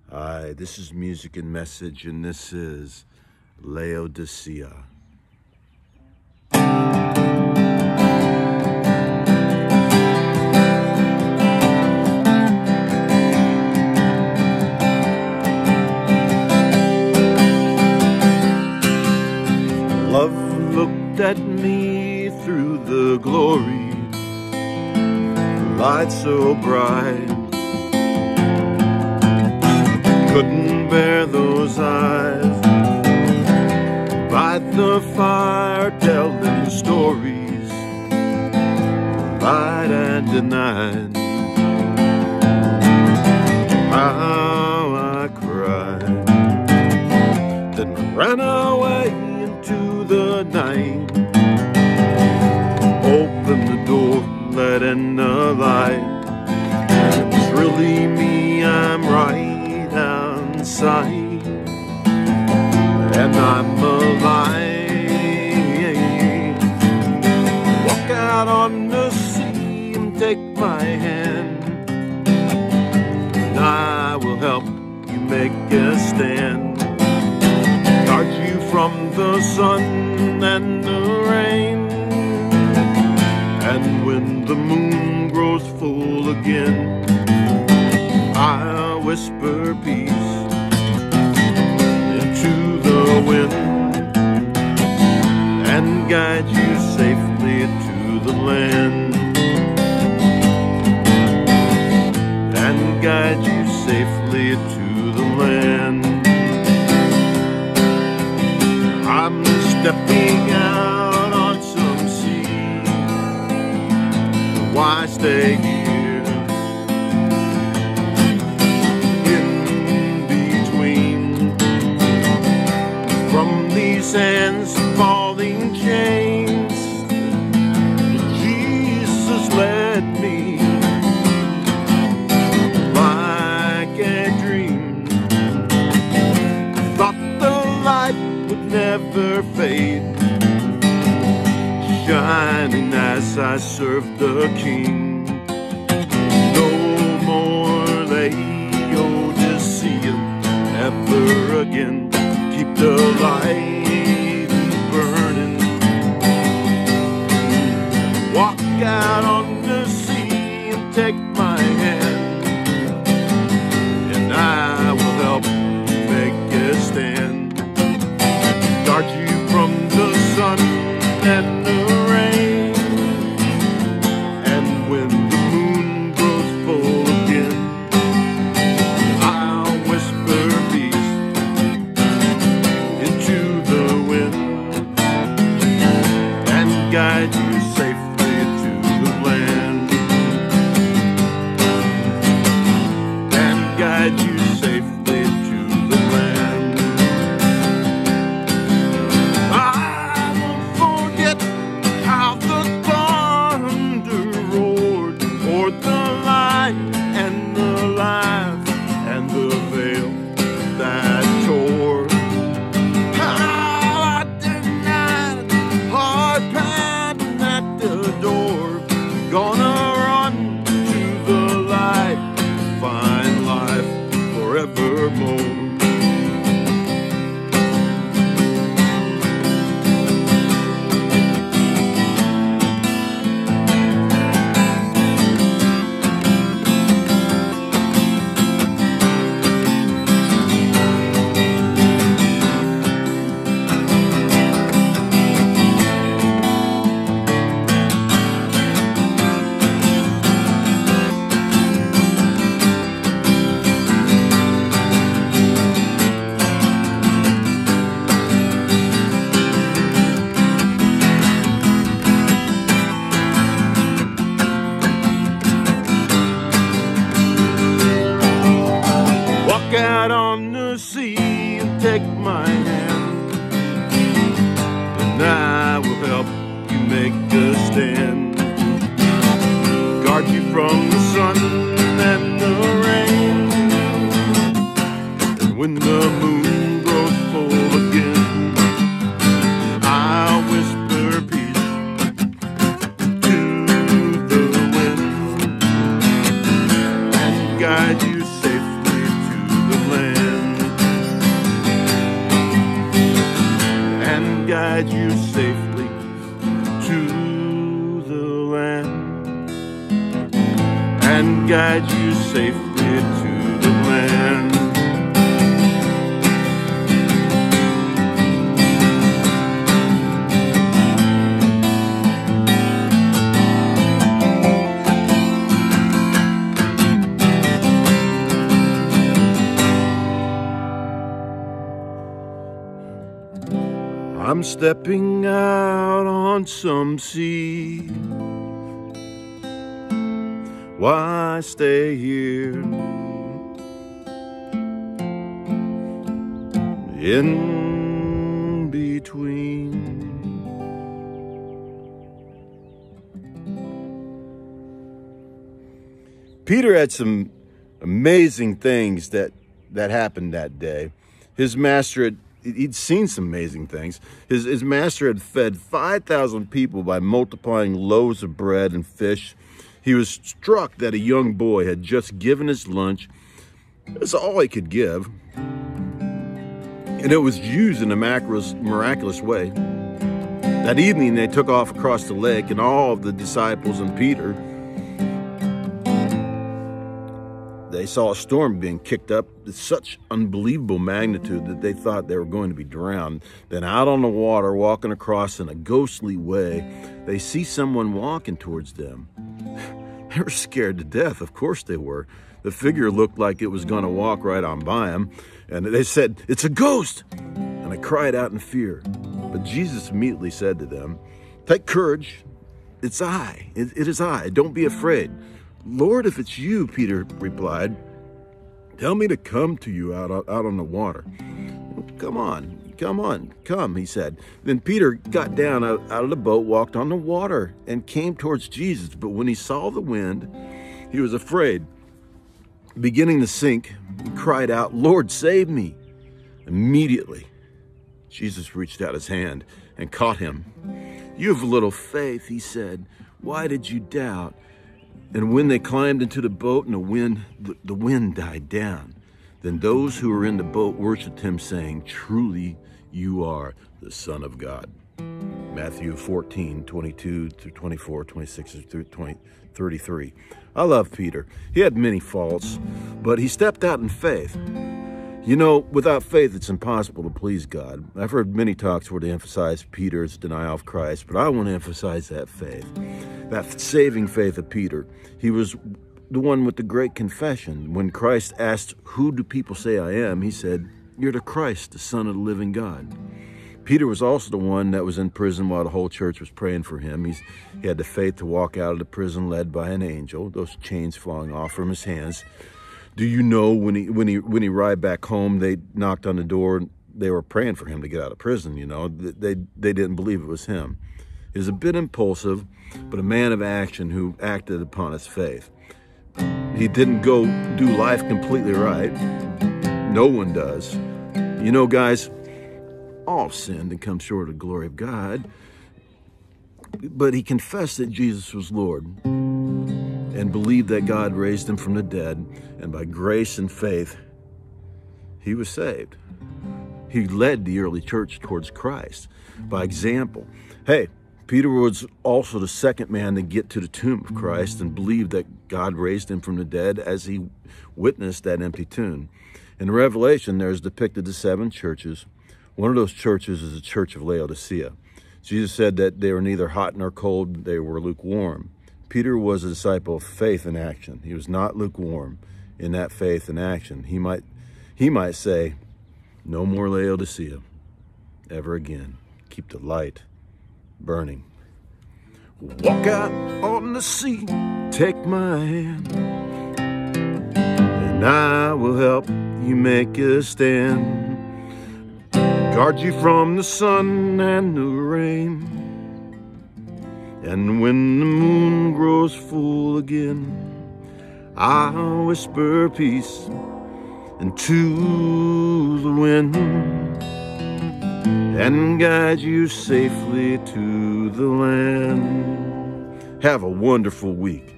Hi, this is Music and Message, and this is Laodicea. Love looked at me through the glory, light so bright. Couldn't bear those eyes by the fire telling stories, light and denied. How I cried, then ran away into the night. Opened the door, let in the light. It's really me, I'm right outside, and I'm alive. Walk out on the sea and take my hand, and I will help you make a stand. Guard you from the sun and the rain, and when the moon grows full again, I'll whisper peace into the wind and guide you safely to the land, and guide you safely to the land. I'm stepping out on some sea. Why stay here? Sands, falling chains, Jesus led me like a dream. Thought the light would never fade, shining as I served the King. No more Laodicea ever again. Keep the light out on the sea and take my hand, and I will help you make a stand. Guard you from the sun and the rain, and when the moon grows full again, I'll whisper peace into the wind and guide you safely you safely to the land. I won't forget how the thunder roared, or the light and the life and the veil that tore. How I denied, hard pounding at the door. Gonna run to the light, find life forevermore. Out on the sea and take my hand, and I will help you make a stand. Guard you from the sun and the rain, and when the moon grows full again, I'll whisper peace to the wind and guide you safely to the land, and guide you safely to the land, and guide you safely to the land. I'm stepping out on some sea. Why stay here in between? Peter had some amazing things that happened that day. His master he'd seen some amazing things. His master had fed 5,000 people by multiplying loaves of bread and fish. He was struck that a young boy had just given his lunch. That's all he could give. And it was used in a miraculous way. That evening, they took off across the lake, and all of the disciples and Peter, they saw a storm being kicked up with such unbelievable magnitude that they thought they were going to be drowned. Then out on the water, walking across in a ghostly way, they see someone walking towards them. They were scared to death. Of course they were. The figure looked like it was going to walk right on by them. And they said, "It's a ghost!" And they cried out in fear. But Jesus immediately said to them, "Take courage. It's I. It is I. Don't be afraid." "Lord, if it's you," Peter replied, "tell me to come to you out on the water." Come on, he said. Then Peter got down out of the boat, walked on the water, and came towards Jesus. But when he saw the wind, he was afraid. Beginning to sink, he cried out, "Lord, save me." Immediately, Jesus reached out his hand and caught him. "You have little faith," he said. "Why did you doubt?" And when they climbed into the boat and the wind died down, then those who were in the boat worshiped him, saying, "Truly you are the Son of God." Matthew 14, 22 through 24, 26 through 33. I love Peter. He had many faults, but he stepped out in faith. You know, without faith, it's impossible to please God. I've heard many talks where they emphasize Peter's denial of Christ, but I want to emphasize that faith, that saving faith of Peter. He was the one with the great confession. When Christ asked, "Who do people say I am?" he said, "You're the Christ, the Son of the living God." Peter was also the one that was in prison while the whole church was praying for him. He had the faith to walk out of the prison led by an angel, those chains falling off from his hands. Do you know when he arrived back home, they knocked on the door, they were praying for him to get out of prison, you know. They didn't believe it was him. He was a bit impulsive, but a man of action who acted upon his faith. He didn't go do life completely right. No one does. You know, guys, all sinned and come short of the glory of God. But he confessed that Jesus was Lord and believed that God raised him from the dead. And by grace and faith, he was saved. He led the early church towards Christ by example. Hey, Peter was also the second man to get to the tomb of Christ and believed that God raised him from the dead as he witnessed that empty tomb. In Revelation, there's depicted the 7 churches. One of those churches is the church of Laodicea. Jesus said that they were neither hot nor cold, they were lukewarm. Peter was a disciple of faith in action. He was not lukewarm in that faith in action. He might say, "No more Laodicea ever again. Keep the light burning." Walk out on the sea, take my hand, and I will help you make a stand. Guard you from the sun and the rain. And when the moon grows full again, I'll whisper peace into the wind and guide you safely to the land. Have a wonderful week.